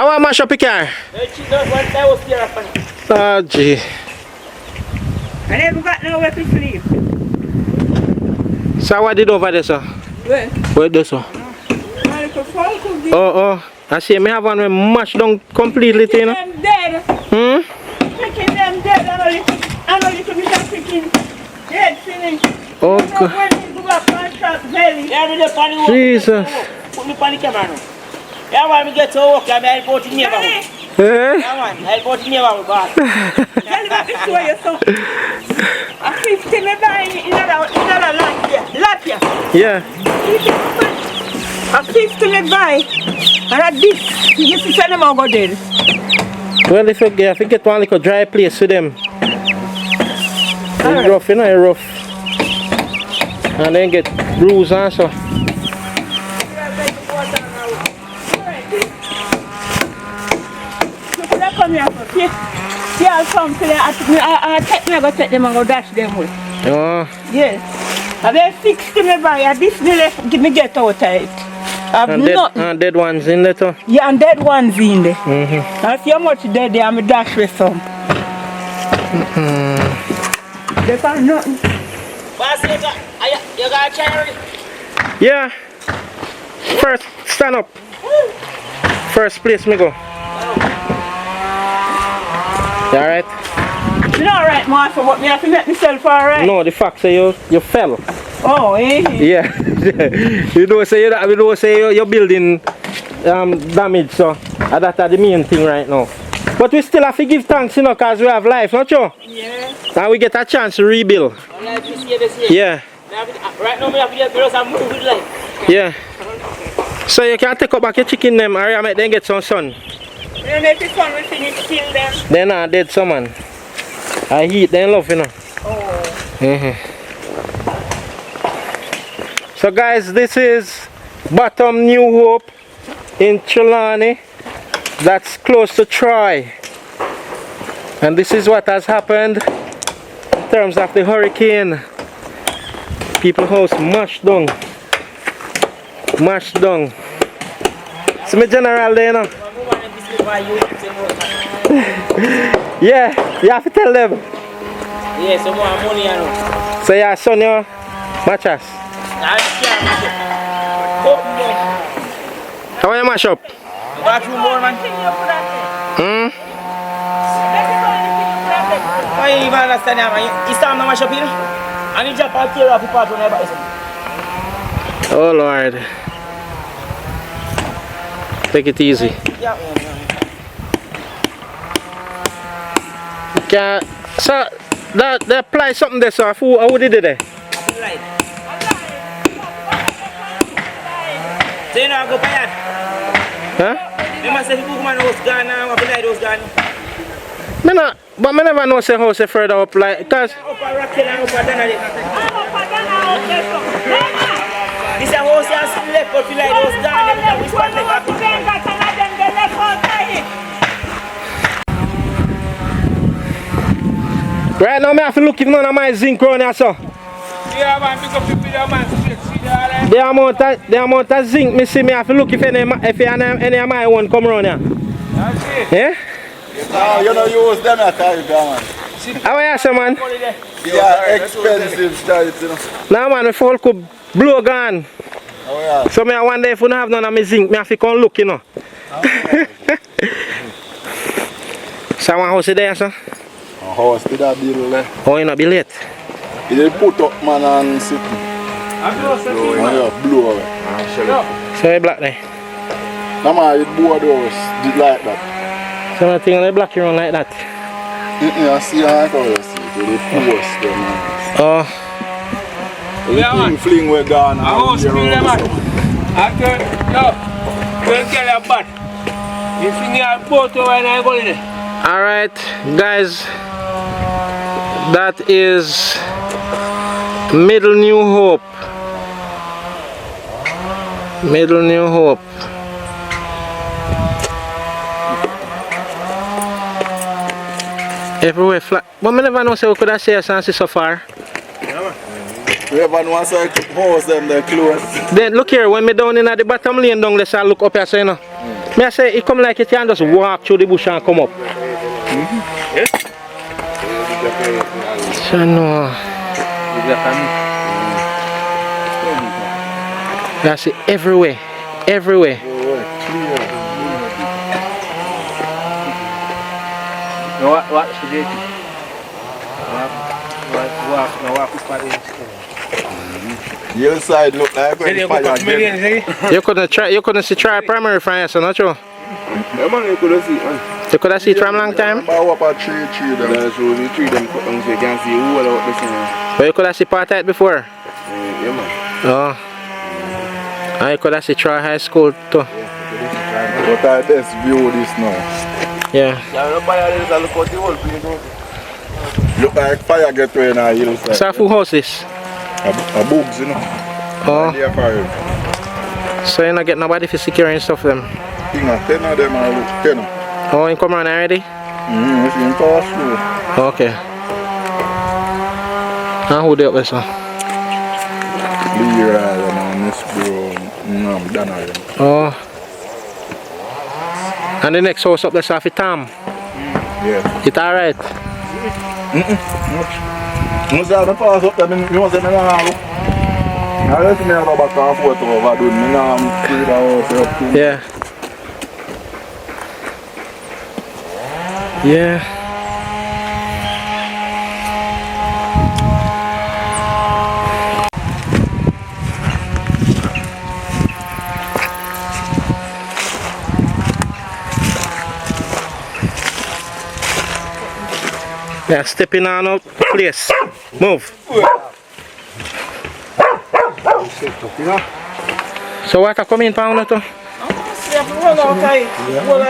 I want to mash up the car. Oh, gee. I never got nowhere to sleep. So what did over there, sir? Where? Where this, sir? Oh. I see me have one with mashed down completely, you know? Them dead. Picking them dead. I know you could be picking dead finish. Oh, God. Jesus. Put me on the camera now. Yeah, when we get to work, I'm reporting near about. Eh? Yeah, man, I'm reporting near about, boss. Tell him I show you something. A 50 me buy in another lot here. Yeah. A 50 me buy. And at this, you get to send them over there. Well, if you get one like a dry place for them. It's rough, you know, it's rough. And then get bruised and so. Come here for see I'll come to I go take them and go dash them with. Oh. Yes. And they 60 me buy and this give me get out of it. And dead ones in there too? Yeah, and dead ones in there. And see how much dead there, I'm dash with some. They found nothing. Boss, you got a chair? Yeah. First, stand up. First place me go. You alright? You know alright, master, but me have to make myself alright. No, the fact say you fell. Oh, eh? Yeah. you don't say your building damage, so that's the main thing right now. But we still have to give thanks, you know, because we have life, not you? Yeah. And we get a chance to rebuild. Yeah. Right now, we have to get girls and move with life. Yeah. So you can take up back your chicken them and make them get some sun. And if it's fun, we finish kill them. They're not dead, some man. I heat them love, you know. Oh. So guys, this is Bottom New Hope in Trelawney. That's close to Troy. And this is what has happened in terms of the hurricane. People's house mashed down. Mashed down. It's my general there, you know. Yeah, you have to tell them. Yeah, some more money, you know. So yeah, son, your matches. How are you mash up? Got you more, man. I even understand that, man. It's time to mash up here. And you drop a tear off the part when I buy something. Oh Lord. Take it easy. Yeah. Okay, so they apply something there, so how did it there? So you know, go by that. Huh? You must say the bookman was gone now, what the light was gone. But I never know say house further up like, because... Up a rock and up a Donald. This is a house that still left, but the light was gone, and we spot like that. Right now, I have to look if none of my zinc around here, so. Yeah, man, pick up the video, man. The amount of zinc, me see, me have to look if any of my own come around here. That's it. Yeah? No, you don't use them at all, man. How are you, say, man? Yeah, expensive style, you know. Now, man, if all could blow gone. Oh, yeah. So, I wonder if we don't have none of my zinc, I have to come look, you know. So, one house there, sir? A house did a bill there. Oh, you not be late? He did put up, man, and sit. Blow away. So, you black there? No, man, it board house did like that. So, I think they black you around like that? I see how I go, see. They post them, man. Oh. The fling were gone. I house still there, man. After, no, don't get a butt. You fling your boat over and I go in there. Alright, guys, that is Middle New Hope. Middle New Hope. Everywhere flat. But I never know so we could have said something so far. We never know so house them they're close. Then look here, when me down in at the bottom lane down, let's look up here, so you know. Me I say it come like it can just walk through the bush and come up. So no. That's it everywhere. Everywhere. What should it? The other side look like when the fire get. You couldn't see try primary fire, so not true. Yeah, man, you could see, man. You could have seen it from long time. About up a tree them. That's what the tree them cut down so you can see all out this thing. But you could have seen part of it before. Yeah, man. Oh. And you could have seen try high school too. But I best view this now. Yeah. Yeah, nobody else look at the whole place. Look like fire get to in a hillside. So who house this? A bugs, you know. Oh. They are fire. So you not get nobody for securing stuff them. Thing of 10 of them are 10. Oh, you come around already? It's in power school. Okay. And who they up with, sir? Leroy and Miss Brown, Donald. Oh. And the next house up there, Safi Tam. Yeah. It alright? Once I pass up there, you must say, I let me have a back and forth over doing me now. Yeah. Yeah. Yeah, stepping on out place. Move. So what are coming pound to? Run out of it. Well,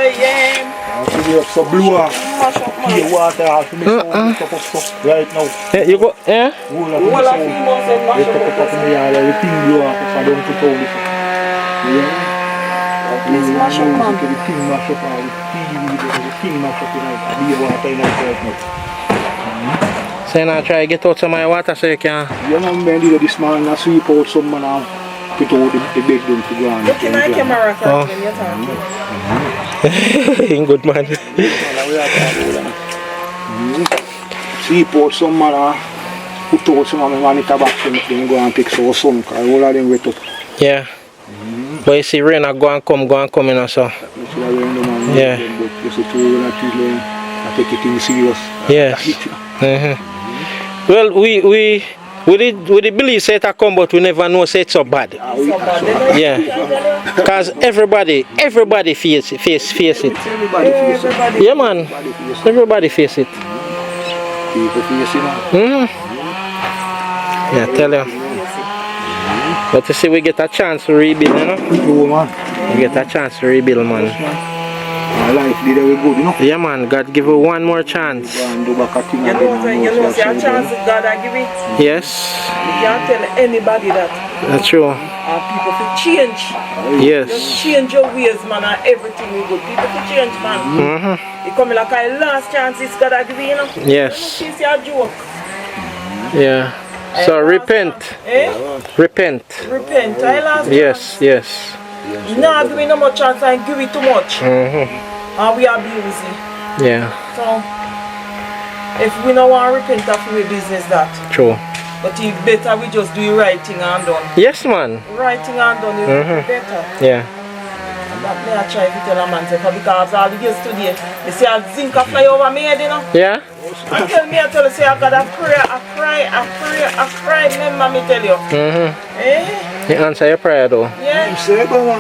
So blue water right now. Yeah, you go, yeah? well, I feel more than much of Please mash up, So you now try to get out some of your water so you can... Yeah, man, did this man and sweep out some man and put out the bedroom to ground. Look in my camera Oh. when you're talking. Good man. Sweep out some man and put out some man and tobacco and then go and pick some because all of them wet up. Yeah. But you see rain go and come, you know, so... Yeah. You see two and three, I take it in serious. Yes. Well, we did believe say it come, but we never know say it's so bad. Yeah. Because everybody face it. Yeah, man. Everybody face it. People face it. Yeah, tell you. But you see, we get a chance to rebuild, you know? True, man. We get a chance to rebuild, man. My life did very good, you know. Yeah, man. God give you one more chance. You know, a chance that God I give it. Yes. You can't tell anybody that. That's true. People will change. Yes. Just change your ways, man, and everything will good. People will change, man. You come like a last chance, it's God I give you, you know. Yes. You know, it's a joke. Yeah. So repent. Repent. Repent. I last Yes, yes. Now give me no more chance and give it too much. And we are busy. Yeah. So if we don't want to repent of our business that. True. But it's better we just do the right thing and done. Yes, man. Right thing and done is better. Yeah. That may I try to tell a man because all the years today, they say a zinc a fly over me head, you know. Yeah? And tell me, I tell you, say I got a prayer, I cry, remember me tell you. Eh? You answer your prayer though. Yeah.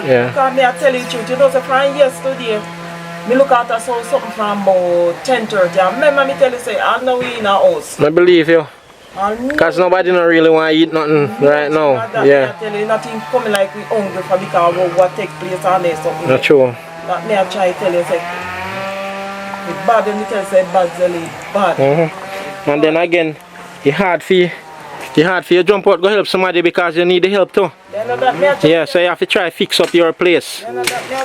Yeah. Because me I tell you the truth, you know, so from yesterday, me look at us saw something from about 10:30. And remember me tell you, say, I know we in a house. I believe you. Because nobody don't really want to eat nothing right now. Yeah. I tell you, nothing coming like we hungry for because of what take place on there something. Not true. That me I try to tell you, say, it's bad when me tell you, say, bad zelly, bad. And then again, it's hard for you jump out go help somebody because you need the help too. Yeah, so you have to try to fix up your place.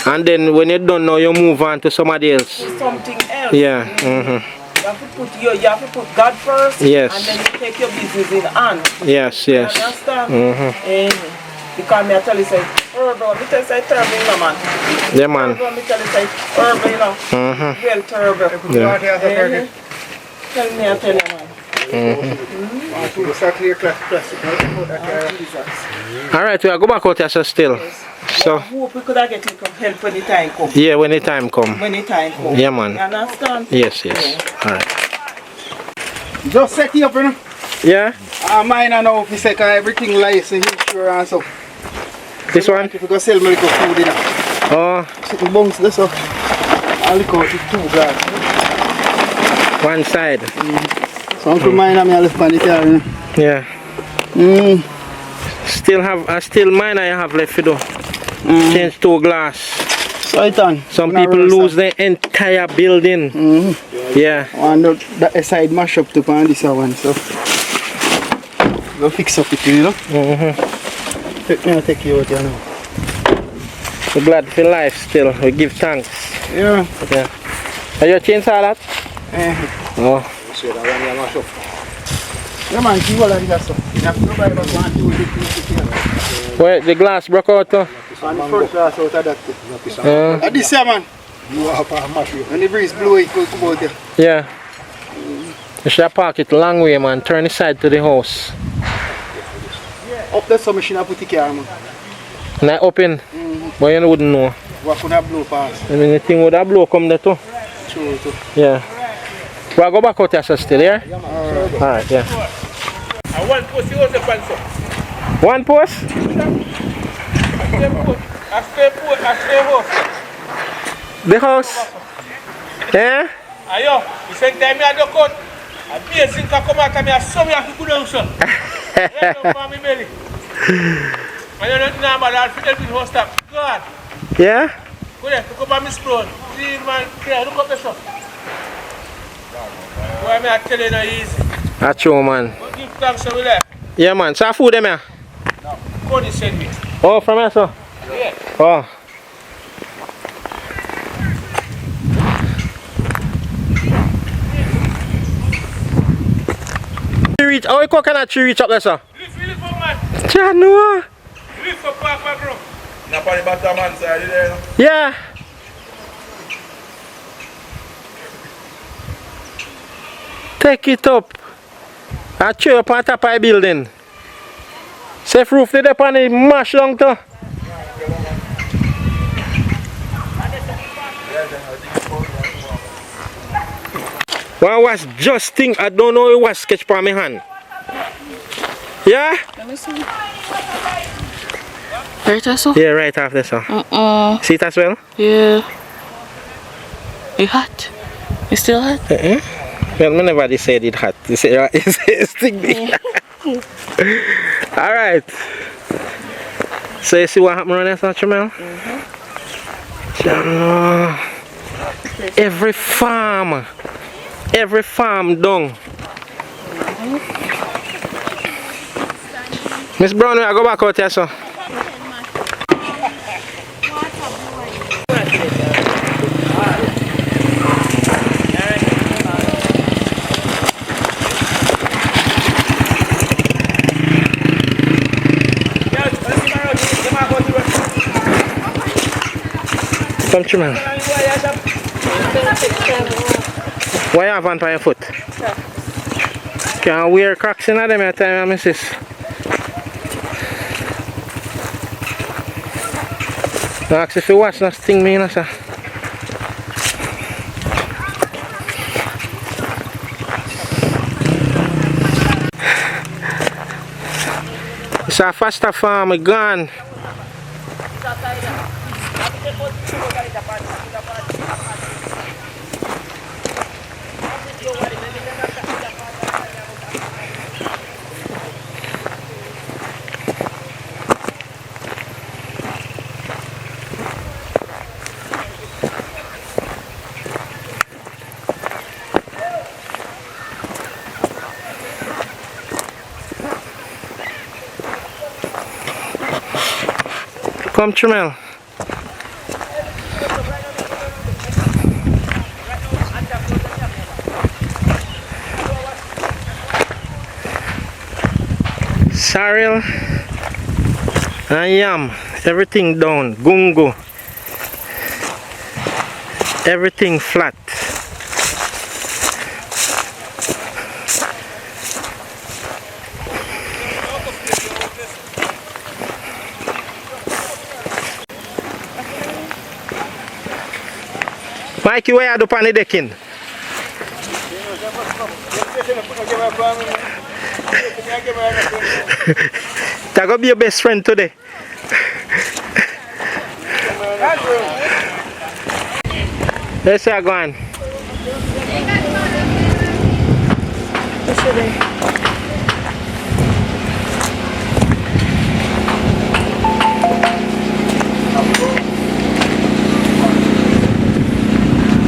And then when you're done now, you move on to somebody else. Something else. Yeah. You have to put God first. Yes. And then you take your business in hand. Yes, yes. You understand? Because me I tell you say turbo, me tell you say turbo, you know, man. Yeah, man. Turbo, me tell you say turbo, you know. Well, turbo. Yeah. Tell me, I tell you, man. Alright, we go back out here so still. So, I hope we could have get little help when the time come. yeah, when the time come. When the time come. Yeah, man. You understand? Yes. Yeah. Alright. Just set it up, you know. Yeah? Mine I know if you say everything license, insurance, so. This one? If you go sell me little food in it. Oh, Little bunks, this up. I'll look out with $2 grand. one side. So Uncle mine and me I left on the car, you know. Yeah. Still mine I have left to do. Change 2 glass. So it on. Some people lose their entire building. Yeah. And that side mash up to on this one, so. Go fix up it, you know. I'll take you out here now. We're glad for life still. We give thanks. Yeah. Yeah. Are you change all that? Oh. Yeah man, see all of this stuff. Nobody but want to do it. Where the glass broke out? And the first glass out of that. This here man. When the breeze blow it, go come out there. Yeah. You should park it long way, man. Turn the side to the house. Up there some machine I put the car man. And I open, but you wouldn't know. What could have blow past? I mean, the thing would have blow come there too. True. Yeah. We'll go back out there so still, yeah? Alright, yeah. And one post you also pan so. One post? I stay house. The house? Yeah? Ayo, you send time I do cut. A basic can come out and I saw me have to go down so. Yeah, no for me belly. And you don't know about that fit with host up. God. Yeah? Go there, look up at Miss Brown. See man, there, look up the stuff. Why me I tell you no easy. That's true, man. But give thanks to me there. Yeah, man. So food them here? No. Cody send me. Oh, from here, sir? Yeah. Oh. How you coconut tree reach up there, sir? Lift up, man. Janua. Lift up, back, bro. Not on the bottom hand side there, you know. Yeah. Take it up. I chew up on top of the building. Safe roof did up on it, mash down to. Well, I was just think I don't know it was sketch for my hand. Yeah? Let me see. Right also? Yeah, right after so. See it as well? Yeah. It hot? It's still hot? Well, nobody said it hot. They say it's sticky. Alright. So you see what happened around there, Jamel? Every farm done. Miss Brown, I go back out here, so. Come to me. Why you have on your foot? Can't wear Crocs in them at time, missus. No, actually, if you watch that thing, me, no, sir. It's a faster farm, gone. Come, Tramel. Cyril. and yam. Everything down. Gungo. Everything flat. Mikey, where are the pan decking? That gonna be your best friend today. Let's see how going.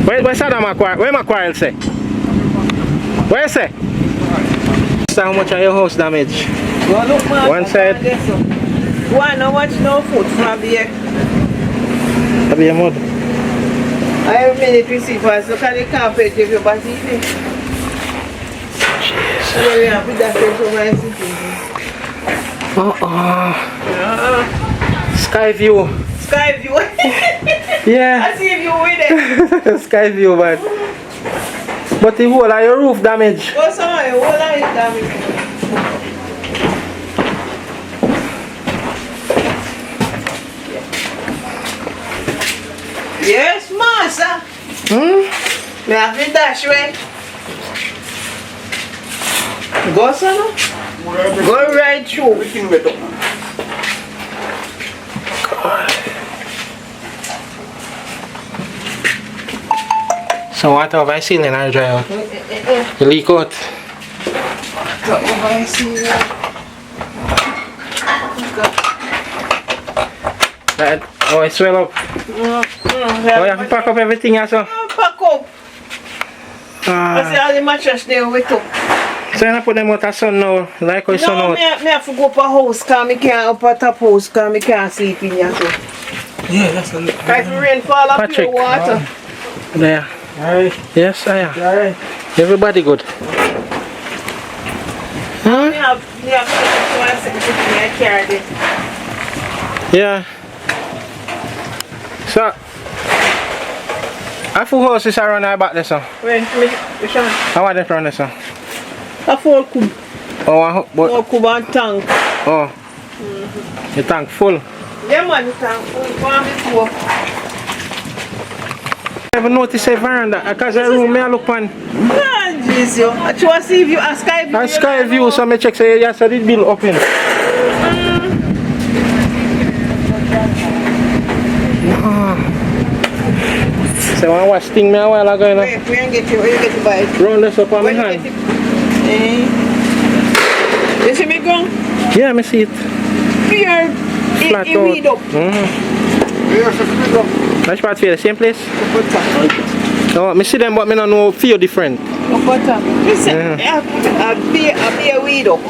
Where's that Macquarie? Where Macquarie say? Where you say? How much are your house damage? One side. One, how much no food from here? Have you mud? I have many receivers. Look at the carpet if you buy it. Very happy that Sky view. Sky view. Yeah. I see you with it. Sky view, man. But the whole of your roof damage. Go somewhere, whole of it damage. Yes, master. Me have to dash away. Go somewhere. Go right through. Everything wet up. So what have I seen in our dry out? The leak out. That, oh, it swell up. Oh, you have to pack up everything also. Pack up. I see all the mattress there wet up. So you put them out of sun now, like how sun No, out. me have to go up a house because I can't up a top house because I can't sleep in here. So. Yeah, that's the If rain fall up Patrick. your water. There. Alright. Yes, I am. Alright. Everybody good. Huh? Me have to take it to my second I carried it. Yeah. So, I full house is around our back there, so. Wait, which one? How are they around there, so? A full cube. Oh, but, No cube and tank. oh. The tank full. Yeah man, the tank full. One before. I never noticed a veranda because the room me I look on. Ah, jeez, yo. I try to see if you a sky view. A sky view, so I check say yes, I did build open. So I watch thing me a while ago, you know. Wait, where you get to buy it? Round this up on my Where you hand. get it? You see me go? Yeah, I see it. Here, Flat it weed out. up. Which part feel the same place? No, I see them but I don't know feel different. Up on top. Listen, a beer weed up.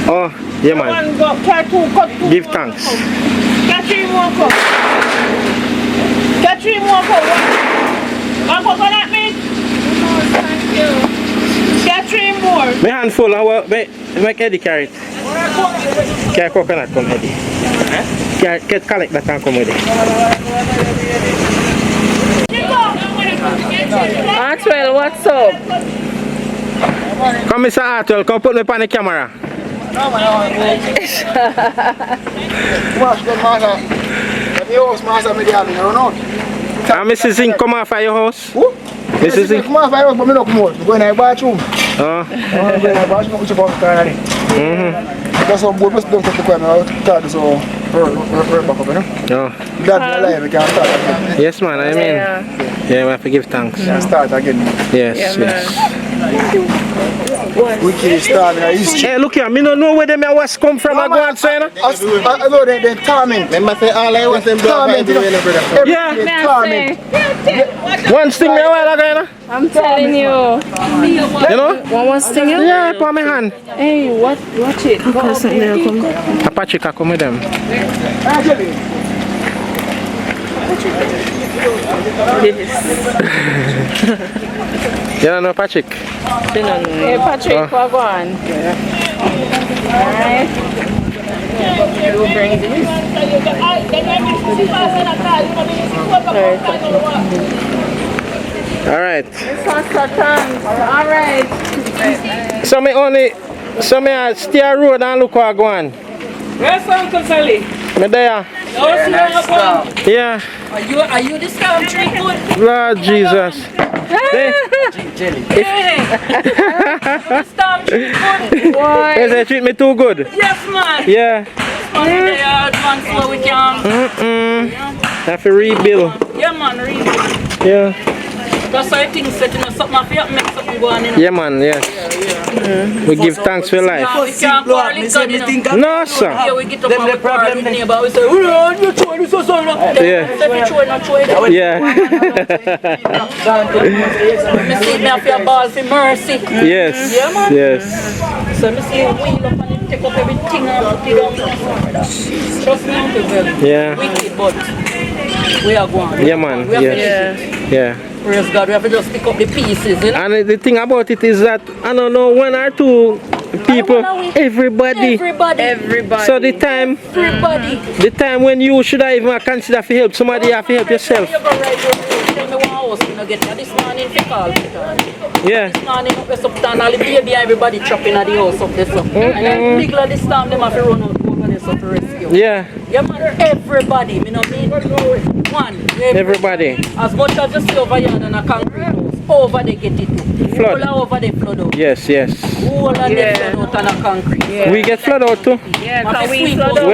Oh, yeah man. One go, cut two. Give thanks. Cut three more cup. Cut three more cup. One coconut meat. Thank you. Cut three more. My hand full, I will make Eddie carry it. Carry coconut come Eddie. Get collect that and come with it. Artwell, what's up? Come Mr. Artwell, come put me on the camera. Watch the master. The house master me there, you know. And Mrs. Zink come off of your house? Who? Mrs. Zink? Come off my house, but me not come out. Go in the bathroom. Oh. Go in the bathroom, which about the car. Because some boy must don't take the camera out. Start so right back up, you know. Oh. That's alive, we can start again. Yes man, I mean. Yeah, we have to give thanks. We can start again. Yes, yes. We can start in history. Hey, look here, I don't know where them was come from. I go and say, no? I know the timing. Remember say all I want them to Timing, do you brother. Yeah. Timing. One sting me a while ago, you know? I'm telling you. You know? One was stinging? Yeah, put my hand. Hey, watch it. Patrick, I come with them. You don't know Patrick? Hey, Patrick, what go on? Alright. You bring this. Alright. Alright. So me stay a road and look what go on. Where's Uncle Sally? Me there. Yeah. Are you this country good? Lord Jesus. Boy. They treat me too good. Yes, man. Yeah. So we can. Have to rebuild. Yeah, man, read. Yeah. That's why things setting us up, man. Make something go on in. Yeah, man. Yes. We give thanks for life. We can't quarrel with God, you know. No, sir. Yeah, we get up and we quarrel with neighbor. We say, you try this or something. Yeah. Say, we try, not try. Yeah. Me see me have your balls for mercy. Yes. Yeah, man. Yes. So me see him wheel up and he take up everything and put it down. Trust me, Uncle Bill. Yeah. Wicked, but we are going. Yeah, man. We have to Yes. Yeah. praise God, we have to just pick up the pieces, you know? And the thing about it is that I don't know, one or two people, everybody. Everybody. So the time when you should have even consider to help somebody, you have to help yourself. You go right here, tell me what house you know, get there. This morning for call. Yeah. This morning up there, up and all the baby, everybody chopping at the house up there. So. And then Likkle this time, them have to run out over there so to rescue. Yeah. Yeah, man, everybody, me know mean? One. Everybody. As much as you see over here on a concrete house, over they get it too. Flood. All over they flood out. Yes, yes. All of them flood out on a concrete. Yeah. We get flood out too. Yeah, Man, because we sweep flood out.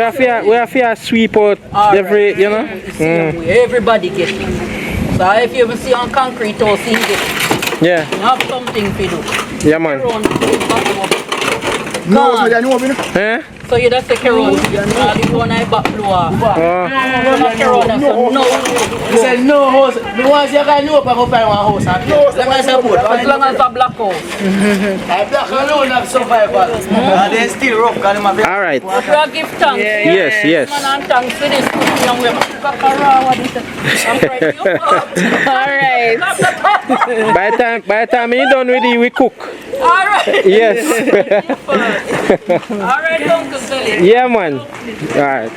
We have to sweep out All every, right. you know. Everybody get it. So if you ever see on concrete house, you get it. Yeah. You have something to do. Yeah, man. Around the back up. No, God. I know, you know. Eh? So you just take around, you know, the one I back blow off. Oh. Run up around and so no. He said no house. The ones you can know can go find one house and as long as you put. As long as a black house. I black alone have survival. And they still rough because them have All right. But we are give thanks. Yes, yes. Man and thanks for this. Young we have to cock around what is it? I'm praying you Alright. By the time you done with it, we cook. Alright. Yes. Alright, Uncle Sally. Yeah, man. All right.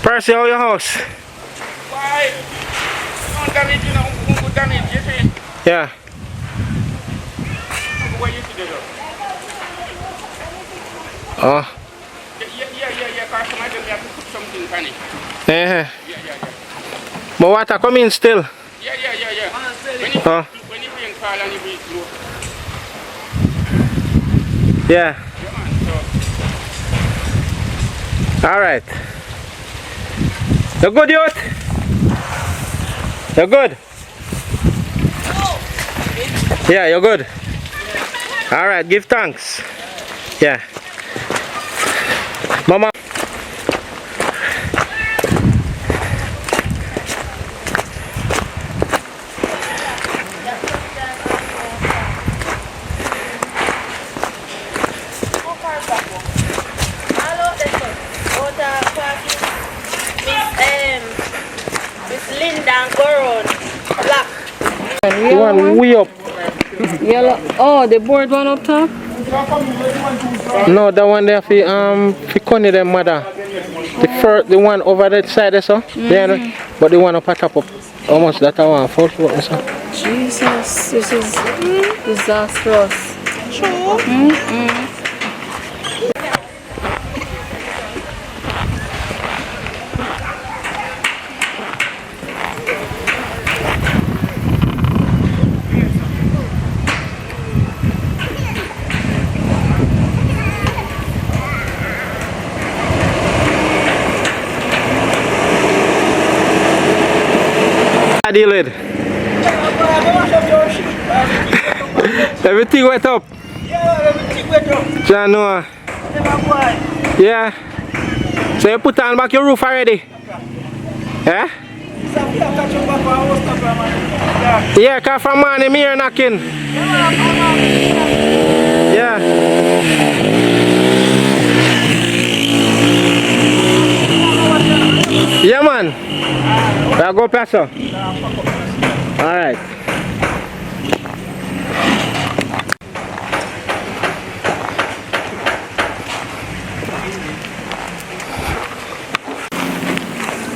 Percy, how your house? Why? Don't damage, you know, don't damage, you see? Yeah. What you do? Oh. Yeah, because some of them have to put something on it. Yeah. Yeah. But water come in still. Yeah. Oh. When you bring fall and you bring slow. Yeah. Yeah, man, so. All right. You're good, youth? You're good? Yeah, you're good. All right, give thanks. Yeah. Mama. Linda and Goron. Black. You want way up. Yellow. Oh, the board one up top? No, the one there for Connie them mother. The one over that side there, so. There, but the one up at top up. Almost that I want full foot, so. Jesus, this is disastrous. I deal with. Everything went up. Yeah, everything went up. Jano. Yeah. So you put on back your roof already? Yeah? Yeah, cause from morning me here knocking. Yeah. Yeah, man. I'll go past her. Alright.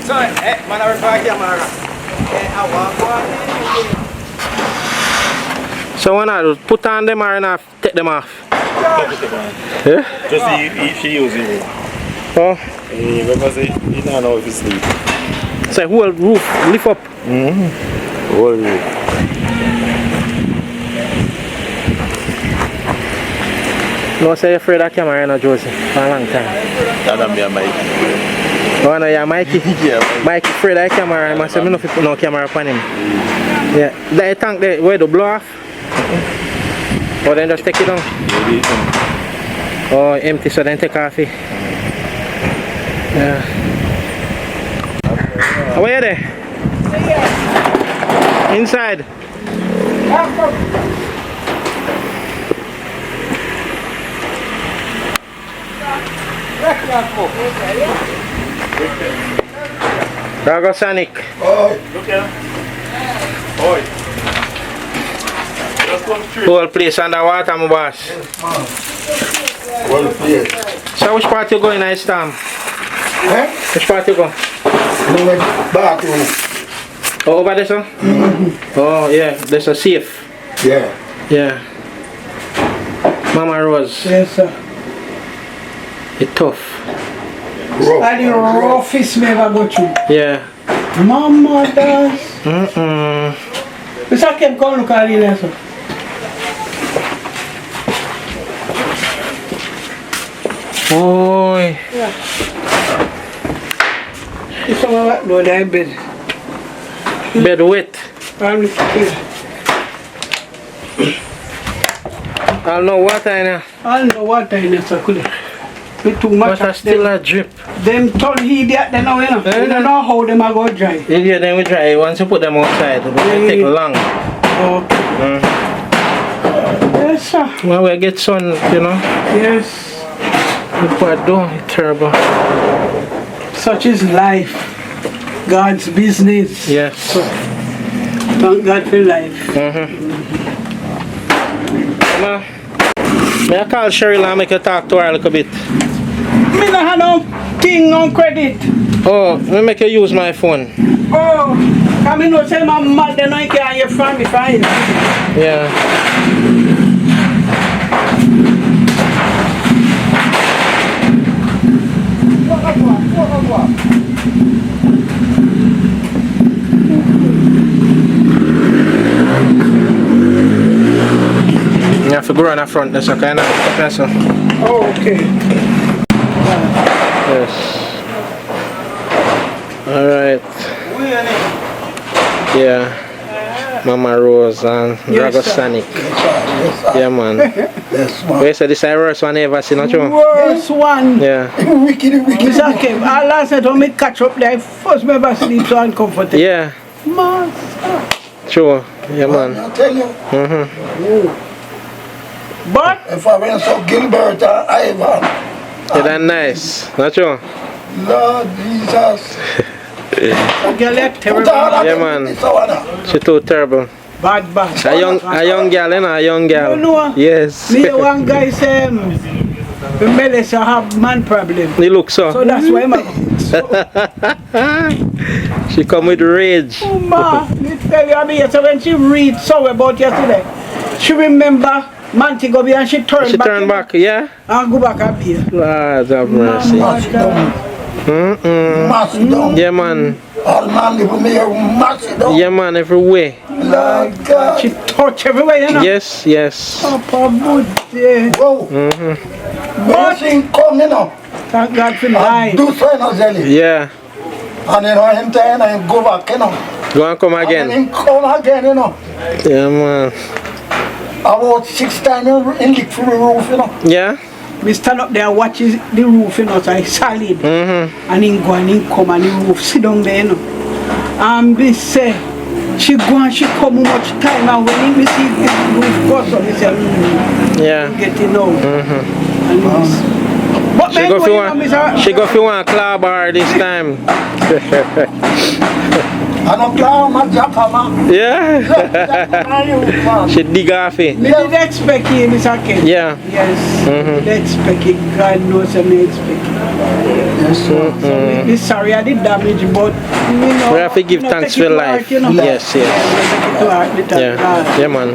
So, man, I'm back here, man. So when I put on them or not take them off? Yeah? Just if she using it. Oh. Remember say, you don't know if it's sleep. So whole roof lift up. Whole roof. No, say you're afraid of camera, no, Josie, for a long time. That's me and Mikey. Oh no, yeah, Mikey. Yeah, Mikey afraid of camera. I say, I don't put no camera upon him. Yeah, that tank there, where the blow off? Or then just take it down? Oh, empty, so then take off it. Yeah. Where are they? Inside. Drago Sonic. Whole place underwater, my boss. So which part you going next time? Which part you go? Bathroom. Oh, over there, sir? Oh, yeah, there's a safe. Yeah. Yeah. Mama Rose. Yes, sir. It's tough. And the roughest me ever go through. Yeah. Mama does. This I kept going look at the lesson. Boy. Yeah. This one I no that bed. Bed wet. I'm I'll know water in there. I don't know what I need to cool. With too much But I still a drip. them told he that they know, you know. They don't know how them are go dry. Yeah, then we dry. Once you put them outside, it will take long. Okay. Yes, sir. When we get sun, you know, Yes. the part do, it's terrible. Such is life. God's business. Yes. Thank God for life. May I call Cheryl and make you talk to her a little bit? Me no have no thing on credit. Oh, let me make you use my phone. Oh, come in and say my mad, then I can hear from me fine. Yeah. You have to go on the front, that's a kind of person. Oh, okay. Yes. Alright. Yeah. Mama Rose and Drago Sonic. Yeah, man. Yes, man. Wait, so this is the worst one I ever seen, not true? Worst one. Yeah. Wicked. Mr. Kim, I last night when me catch up there, first me ever sleep so uncomfortable. Yeah. Man, True. Yeah, man. I tell you, but if I went so Gilbert or Ivan, Yeah, that's nice. Not true? Lord Jesus. the girl is Put terrible. all of Yeah, them man. in this one. She too terrible. Bad. A young girl, you know, a young girl. You know? Yes. Me one guy say, Melissa have man problem. He looks so. So that's why I'm She come with rage. Oh ma, me tell you, I mean, so when she read so about yesterday, she remember Montego Bay and she turned back. She turned back, yeah? And go back up here. Lord have mercy. Mash down. Yeah, man. All man live with me here, mash it down. Yeah, man, everywhere. Lord God. She touch everywhere, you know. Yes, yes. Papa Budde. Whoa. But thing come, you know. Thank God for And life. do so, you know, Zelly. Yeah. And you know, him time and go back, you know. Go and come And again. him come again, you know. Yeah, man. About 6 times in lick through the roof, you know. Yeah? We stand up there and watch the roof, you know, so it's solid. And he go and he come and the roof sit down there, you know. And we say, she go and she come much time and when we see the roof go so we say, Yeah. get it now. And but She go for one club bar this time. And I'm glad my jacket, man. Yeah. She dig off it. Me did expect him, Mr. Ken. Yeah. Yes. Me did expect it. God knows I may expect it. Yes, so me sorry I did damage, but you know, We have to give thanks for life. Heart, you know? Yes, yes. Yeah. Yeah, man.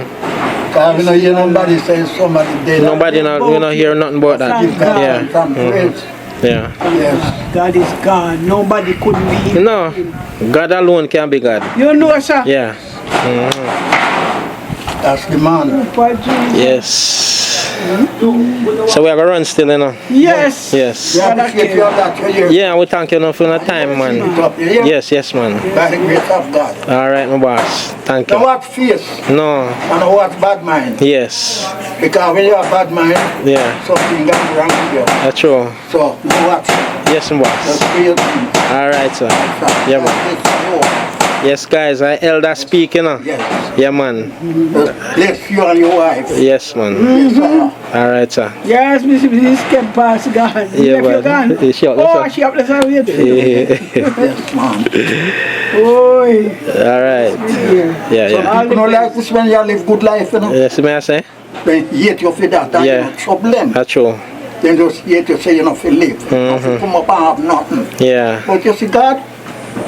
Because you know, hear nobody say somebody dead. Nobody you know hear nothing about that. Give God Yeah. some praise. Yeah. Yes. God is God. Nobody could be. No. God alone can be God. You know, sir? Yeah. That's the man. Yes. So we are going to run still, you know? Yes. Yes. We appreciate you have that for you. Yeah, we thank you enough for the time, man. Yes, yes, man. By the grace of God. All right, my boss. Thank Now you. what face No. and what bad mind. Yes. Because when you have bad mind, Yeah. something goes wrong with you. That's true. So, you know what? Yes, my boss. Just pay attention. All right, sir. Yeah, man. Yes, guys. I elder speak, you know? Yes. Yeah, man. Bless you and your wife. Yes, man. Yes, sir. All right, sir. Yes, Mr. This can pass God. Yeah, Left you man. gone. She up, Oh, sir. she up the side with you. Yes, man. Oi. All right. Yeah, Some yeah. people don't like this when you live good life, you know. Yes, may I say? When you hate you for that, and Yeah. you don't trouble them. That's true. Then just hate you say you don't feel live. Don't feel come up and have nothing. Yeah. But you see God,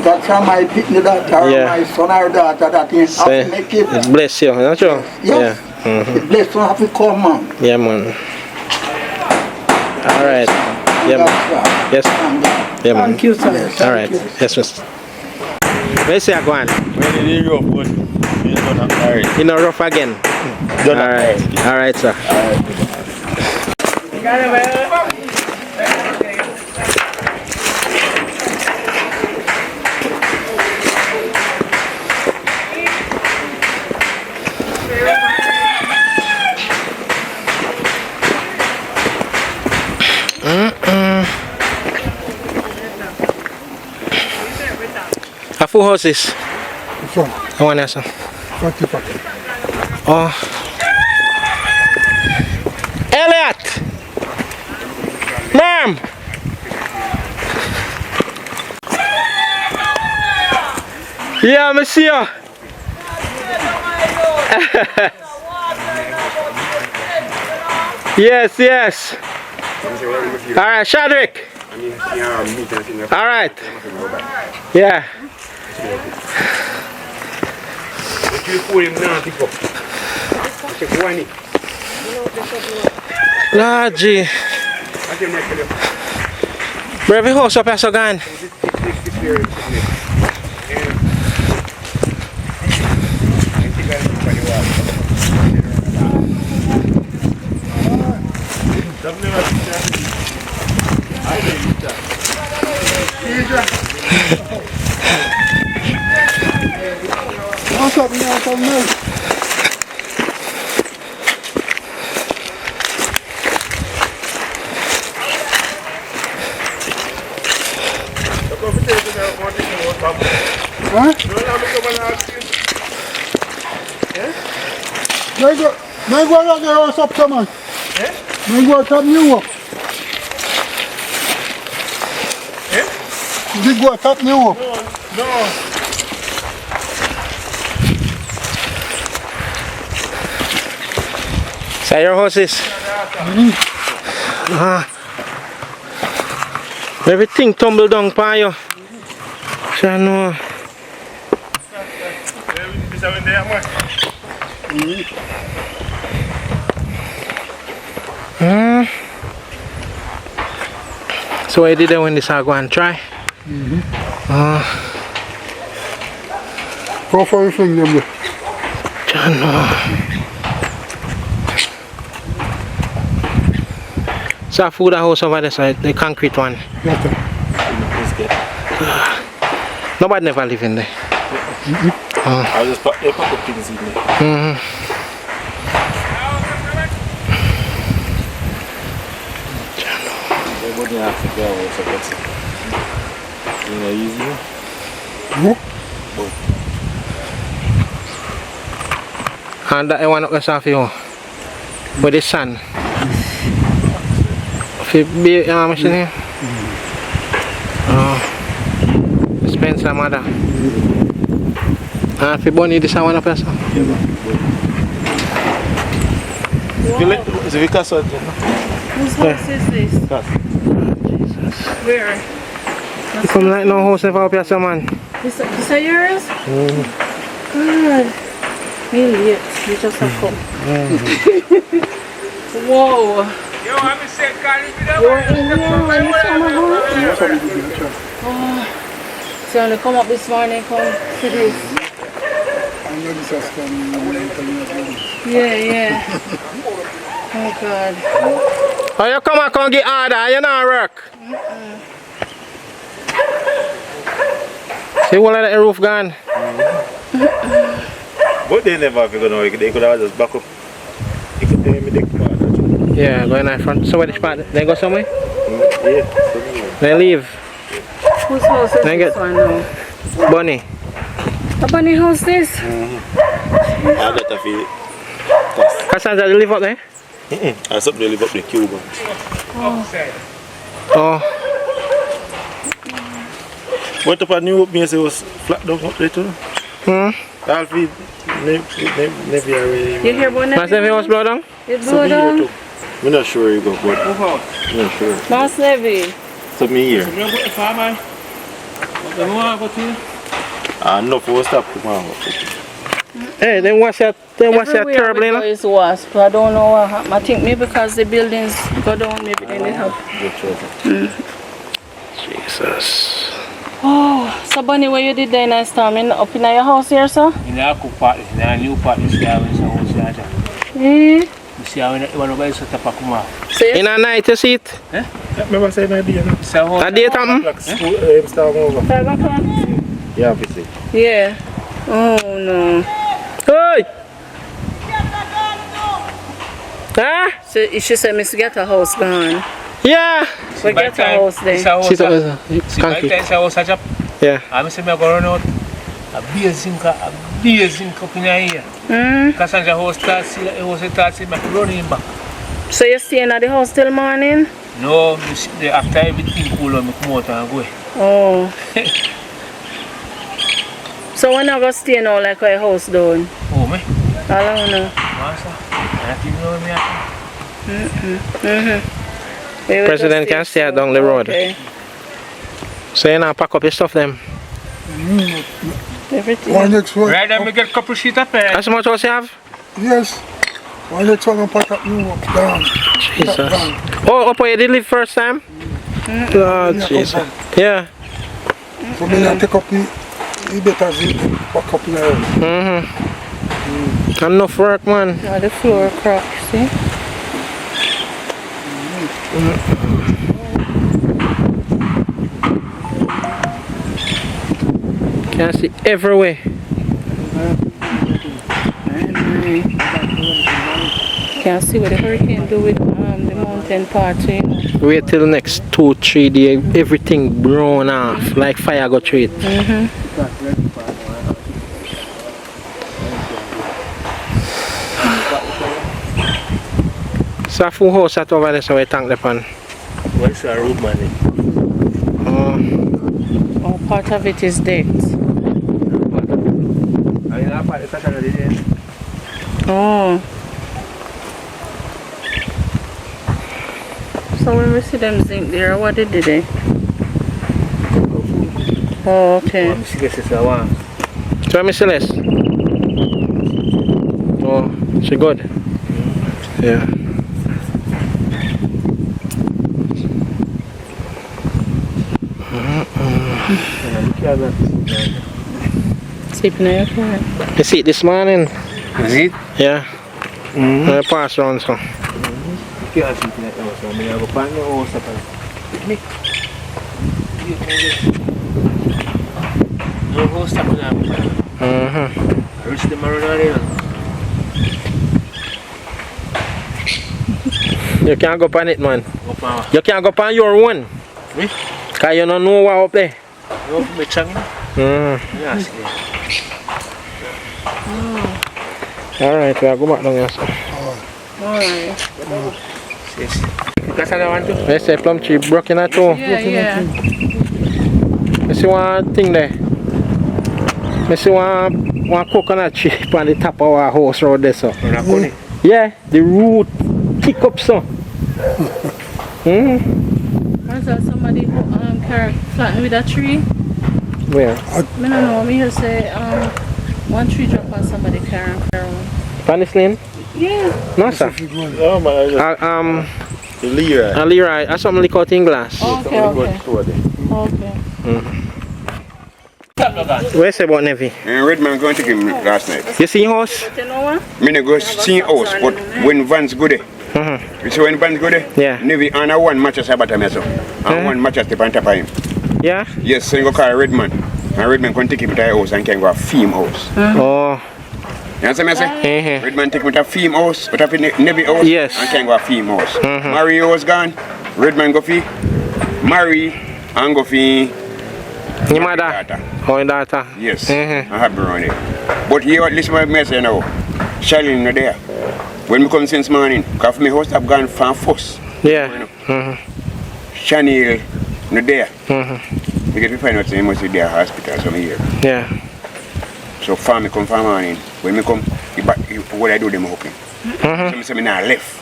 that's how my pitney daughter, or Yeah. my son or daughter that he have Say, to make it. bless you. That's true. Yes. Yeah. The blessing have to come, man. Yeah, man. All right. Yeah, man. Yes. Yeah, man. Thank you, sir. Yes. All right. Yes, mister. Where's you going? You know, rough again. All right. All right, sir. A full horses. I want that, sir. Oh. Elliot! Ma'am! Yeah, monsieur. Yes, yes. All right, Shadrick. All right. Yeah. Lodgy. Breve house up here so gone. What's up now, come now? Huh? May go out there or something, man. May go out new up. May go out new up. No. So your horses. Everything tumble down by you. So I know. So what you did when this I go and try? Go for everything, them. I know. So I food a house over there, so the concrete one. Nobody never live in there. I'll just pack up things in there. Everybody has to go also, but you know, easy. And that one up the south here with the sun. If you be machine here. Spend some other. If you burn this one up here. Is it Vikas? Whose house is this? Where? You come like no house never up here, so man. This is yours? God. Really, you just have come. Whoa. Yo, I'm in St. Carlos. You're in here when you saw my house? Oh. So when you come up this morning, come see this. Yeah. Oh God. Oh, you come and get order, you not work. See one of the roof gone. But they never figure out, they could have just back up. They could tell me the part. Yeah, go in the front. So where the spot? They go somewhere? Yeah. They leave. Whose house is Then this get- one now? Bunny. A bunny house this? I got to feel it. Cassandra, they live up there? I something to live up the cube. Oh. What up a new up here, say was flat down up there too? Alfie, never really. You hear about Master Levy house blow down? It blow down? I'm not sure you go, but I'm not sure. Master Levy. So me here. You go to the farmer. What do you want to go to? No, for stop tomorrow. Hey, then what's that Everywhere terrible, we you go know? is wasp. I don't know what happened. I think maybe because the buildings go down, maybe then it happen. Jesus. Oh, so Bunny, what you did there in the storm? Up in your house here, sir? In a cook part, in a new part, you see how it's a house here. Eh? You see how you want to buy set up a kuma. So you In a night you see it? Remember saying idea, no? It's a house. A day time? Like school, start over. 5 o'clock? Yeah, obviously. Yeah. Oh no. Hey! Huh? So she said Miss get a house gone. Yeah! We get a house It's there. a house. She's a See, by the concrete. time it's a house, a job. Yeah. I'm saying I'm going to run out. A amazing up in here. Cassandra house starts, the house starts, I'm running back. So you staying at the house till morning? No, after everything cool, I'm come out and go. Oh. So when I go stay now like a house down? Oh, me? I don't know. Master, I think you know me. We will President just can stay stay down the road. Okay. So you know, pack up your stuff them. Everything. One next one. Right, then we get a couple sheets up there. How much house you have? Yes. One next one and pack up new up down. Jesus. Oh, up where you did live first time? Oh, Jesus. Yeah. So me I take up the better zip, pack up now. Enough work, man. Now the floor crack, see? Can see everywhere. Can't see what the hurricane do with the mountain part, you know. Wait till next 2-3 days, everything brown off, like fire go through it. So a full house at over there, so we tank the pan. What's our room money? Oh, part of it is dead. I mean, I part of the Cassandra did it. Oh. So when we see them zinc there, what did they? Oh, okay. So Miss Celeste. Oh, she good. Yeah. Sleeping in your car. You see it this morning? Is it? Yeah. I pass around so. You can't go on it, man. You can't go on your one. Me? Cause you don't know what up there. Alright, we'll go back down here. So. Alright. Let's say plum tree broken at all. Yeah. You see one thing there? You see one coconut tree on the top of our house road there, so. Yeah, the root kick up so. Was that somebody who carry flattened with a tree? Where? I don't know, me hear say one tree drop on somebody carrying one. Panis Lane? Yeah. No sir. Oh man, Leroy. Leroy, I saw him lick out in glass. Okay. Where say about Nevi? Redman going to give him last night. You see house? You know what? Me no go see house, but when Van's go there. You see when Van's go there? Yeah. Nevi on a one matches about him so. And one matches the on top of him. Yeah? Yes, so you go call Redman. And Redman can take him to the house and can go a theme house. Oh. You understand what I say? Redman take him to a theme house, but up in Nevi house, yes. and can go a theme house. Mary was gone, Redman go fee, Mary and go fee. Your mother? Oh, your daughter? Yes, I have been around it. But here, listen to what I say now. Charlene not there. When we come since morning, because my house have gone from first. Yeah. Chanel not there. Because we find out they must be there at hospital some year. Yeah. So family come from morning. When we come, what I do them hoping. So I say I not left.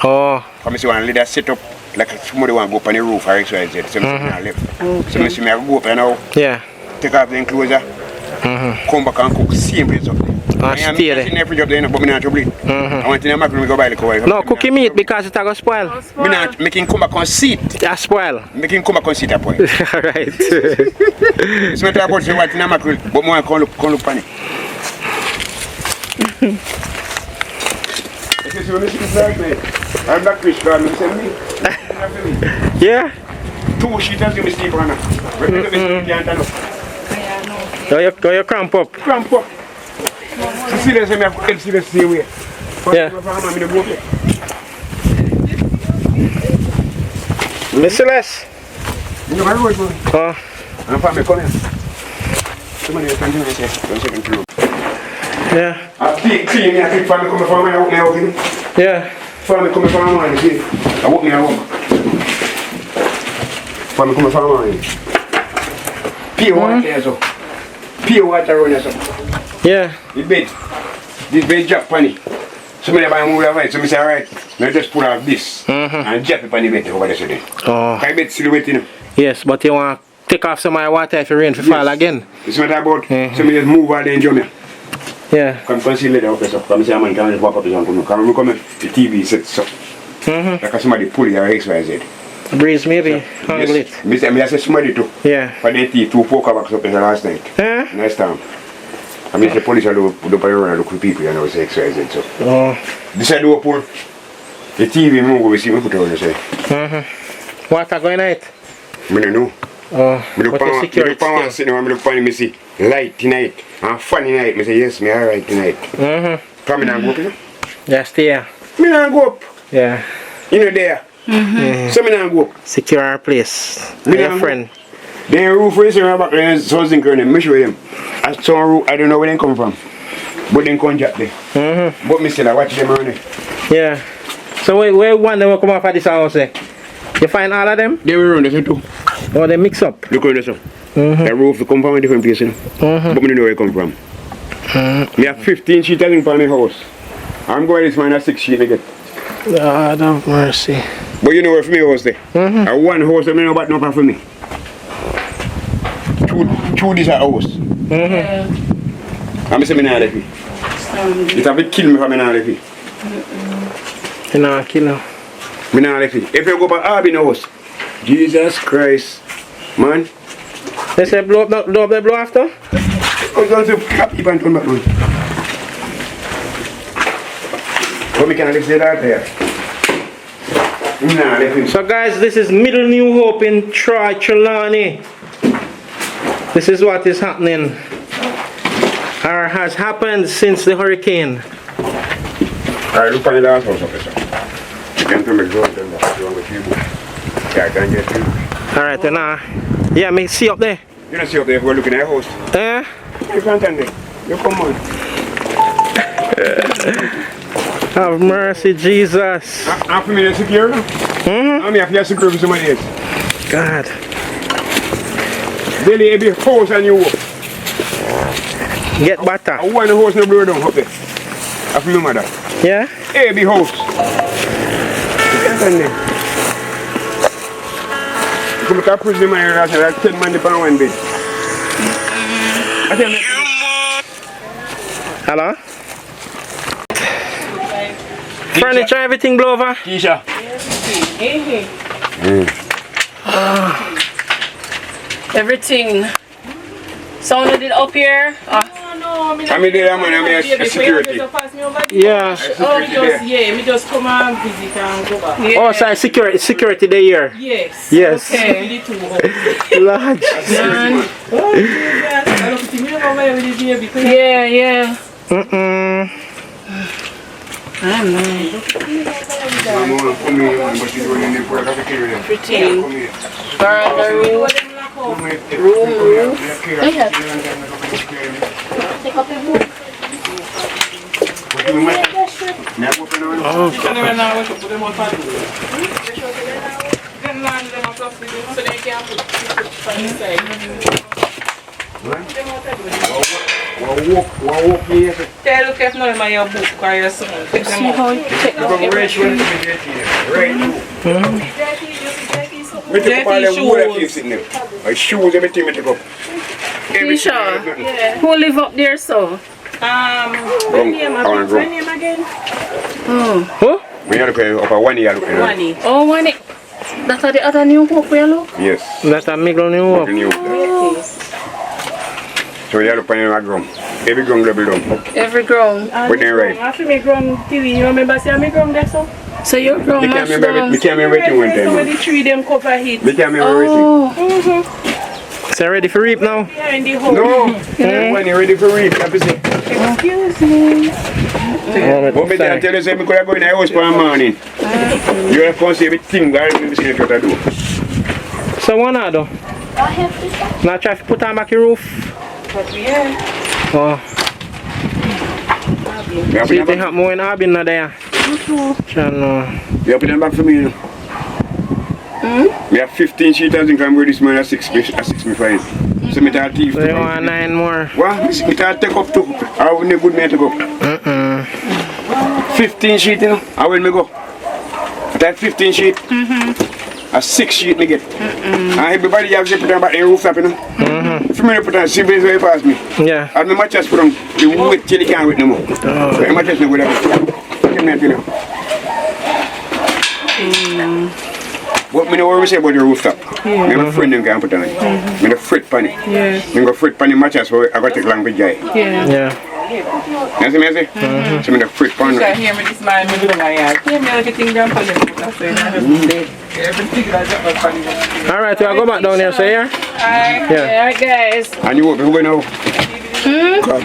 Oh. Come see one leader set up like somebody want to go up on the roof or XYZ. So I not left. So I say I go up now. Yeah. Take off the enclosure. Come back and cook same place up there. And stay there. I but I not trouble it. I want to go buy the cover. No, cookie meat because it's going to spoil. I not making come back on seat. It spoil. Making come back on seat at point. Right. It's not about saying what in a mackerel, but more can look on it. I'm not fish guard, me. Yeah? 2 sheets of me sleep on. Go you cramp up. Cramp up. See this, I have to see the same way. Yeah. Miss Celeste. Oh. I'm from the corner. Somebody can do this. Yeah. I keep seeing me, I keep family coming from my house. Yeah. Family coming from my house. I walk me home. Family coming from my house. Pure water, so. Pure water running, so. Yeah. This bed drop on it. Somebody buy a move right, so I say, alright, now just pull out this and drop it on the bed over there today. Oh. Can you bed silhouette, you know? Yes, but you want to take off some of the water if it rain fall again. It's not about somebody just move out there and jump here. Yeah. Come see later up there, so. Come see a man can just walk up there and come. Come the TV sets up. Like somebody pull it or XYZ. Breeze maybe, handle it. I say somebody too. Yeah. For the teeth, 2 poker box up there last night. Next time. I mean, the police are looking around and look for people, and I was XYZ, so. Oh. This side do pull. The TV move, we see me put it on the side. Water going out? I don't know. Oh, I look but the security still. I look for me, see, light tonight, and funny night. I say, yes, me alright tonight. Come in and go up, you know? Yeah, stay here. Me not go up. Yeah. You know there. So me not go up. Secure our place. Me Your not friend. Then roof is around back there, so zinc on them, me show them. I saw a roof, I don't know where they come from. But they come drop there. But me still I watch them around there. Yeah. So where one them will come off of this house there? You find all of them? They were around there too. Or they mix up? Look around there, so. The roof come from a different place, you know. But me don't know where it come from. Me have 15 sheets of zinc on my house. I'm going this man at 6 sheets again. God have mercy. But you know where for me house there? And one house that me know about no for me. Two this house. Yeah. I'm saying me not left it. It have to kill me for me not left it. You know, kill him. Me not left it. If you go back Habari house, Jesus Christ, man. They say blow up the after? I was going to keep and turn back on. But me can't live that there. Nah, left him. So guys, this is Middle New Hope in Troy, Trelawney. This is what is happening, or has happened since the hurricane. Alright, look for the last house up there, sir. You can come and go and then you want to see. Yeah, I can get you. Alright, then yeah, me see up there. You don't see up there if we're looking at a house. Eh? You can't stand there. You come on. Have mercy, Jesus. I'm familiar with security. I'm here for security for somebody else. God. Daily, every house and you walk. Get better. I want the house no blow down up there. I remember that. Yeah? Every house. You can't stand there. You come to a prison man and I 10 man upon one bed. I tell you. Hello? Furniture, everything blow over? Keisha. Everything. Sounded it up here. No, I'm there, man. I'm here security. Yeah. Me just come and visit and go back. Yeah. Oh, sorry, security day here. Yes. Yes. Okay. Lord. Yeah, yeah. Everything. Burglary. Room. Take up the book. Tell look if none of my book or your son. Take them See out. how you take out everything. We take up all them wood that sitting there. My shoes, everything we take up. Keisha, who live up there so? What name again? Oh. Who? We have to pay up a 1 year. Money. Oh, one it. That's the other New Hope we look? Yes. That's a Middle New Hope. So we have to pay a ground. Every ground level down. Every ground. But then right. After me grown TV, you remember see me grown there so? So your ground We can't mashed remember down. we can't remember everything one So when time. the tree them cover heat. We can't remember everything. Oh. So ready for reap now? Behind the hole. No. When you're ready for reap, you have to say. Excuse me. But me can tell you say me could have go in the house for a morning. You have to see everything that I'm saying what I do. So what now though? Now try to put on back your roof. But yeah. Oh. You have See to if they have more in Habari now there. Channel. You have to put back for me, you know. We have 15 sheets as income with this man at 6 me fine. So me tell thief. So you want 9 more? What? Me tell take up too. I will need good man to go. 15 sheet, you know. I will me go. That 15 sheet. A 6 sheet me get. And everybody have to put on back the rooftop, you know. If me put on 7 way past me. Yeah. And my mattress put on the wood till he can't wait no more. So the mattress no good at it. Give me a pillow. What me know what we say about the rooftop? Me and my friend them can put on it. Me the frit pan it. Me go frit pan the mattress so I got take long with guy. Yeah. You see me say? So me the frit pan. You hear me this man, me do my yard. Hear me everything down for them. Everything that just Alright, so I go back down here, so yeah? Alright. Yeah. Alright guys. And you go now. Up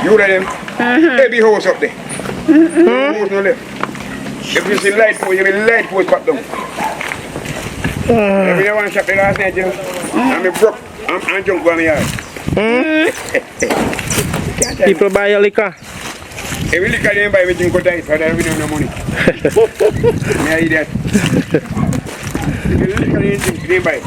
you them. Every house up there. House no left. If you see light post, you will light post pop down. Every day one shop the last night, you know. And me broke. I'm junk on my yard. People buy your liquor. Every liquor they buy everything go die for that we don't have no money. Me I eat that. Every liquor they buy.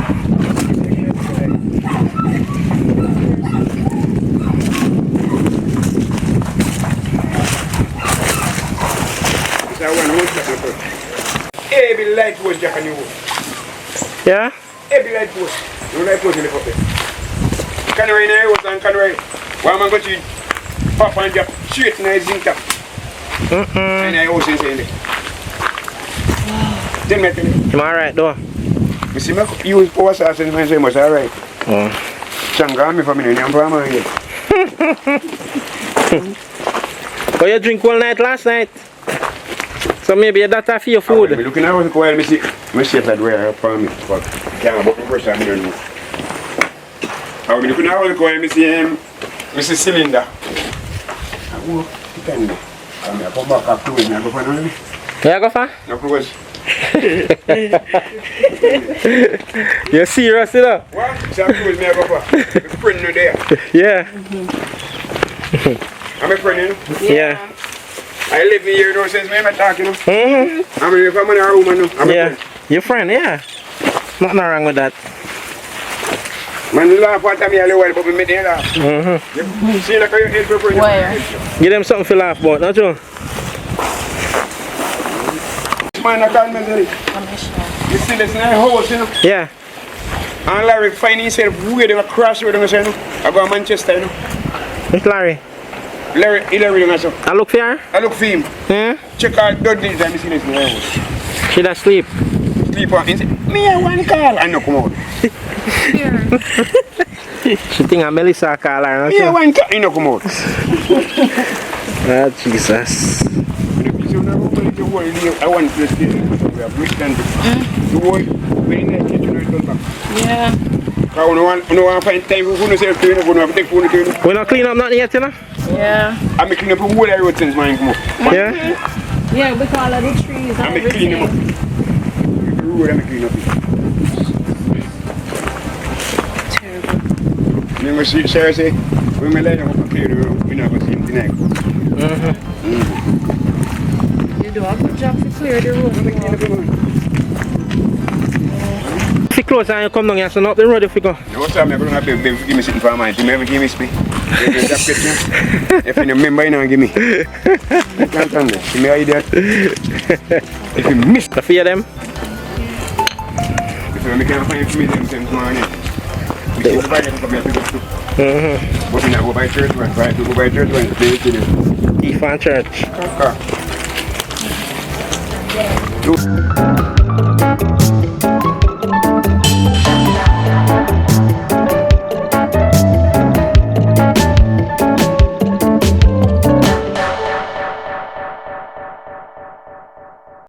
So one whole Every light was Jack and you. Yeah? Every light post. No light post in the pocket. Canary in the house and canary. Why man go to pop and drop straight in the zinc tap. And the house inside there. Tell me. I'm alright though. You see me use power source and man say much alright. Oh. Janga me for me and I'm from here. But you drink all night last night. So maybe that's for your I'm food. looking at the coil, I see that where I found me. But can't about the first time I don't know. I'm looking at the coil, I see cylinder. I walk, depend. I come back up to it, I go for another. Yeah, go for? No, because. You're serious, you know? What? So I go for. The friend no there. Yeah. I'm a friend, you know? Yeah. I live here, you know, since I'm talking, you know? I'm a family woman, you know? I'm a Yeah. friend. Your friend, yeah. Nothing wrong with that. Man, laugh what time you live, but we made them laugh. See, like you help your friend. Where? Give them something to laugh about, not you? Man, I can't remember it. You see this nice house, you know? Yeah. And Larry find himself way down across the road, you know? I go to Manchester, you know? It's Larry. Larry, you know? I look for her? I look for him. Yeah? Check out Dudley's and see this nice house. She does sleep. Sleep on. He say, me I want to call. I know come out. She think I'm Melissa call her, not Me I you? want to call. He know come out. Ah, Jesus. I want to stay. We have mixed and the boy, very nice kitchen and back. Yeah. I don't want to find time for food to take food to you. We not clean up nothing yet, you know? Yeah. I'm cleaning up the whole road since mine come up. Yeah? Yeah, with all of the trees and I'm cleaning them up. everything. The road I'm cleaning up it. Terrible. You must see Sarah say, when we let them up clear the road, we're not going to see him tonight. You do a good job to clear the road. If you close and you come down here, so not the road if you go. What's up, I'm going to have to give me something for mine. You never give me space. If you remember, you know, give me. You can't tell me. Give me an idea. If you miss, I fear them. if you can't find me, them same morning. We can go by the couple of people. But we not go by church one, right? We go by church one. They to them. Keep on church. Okay.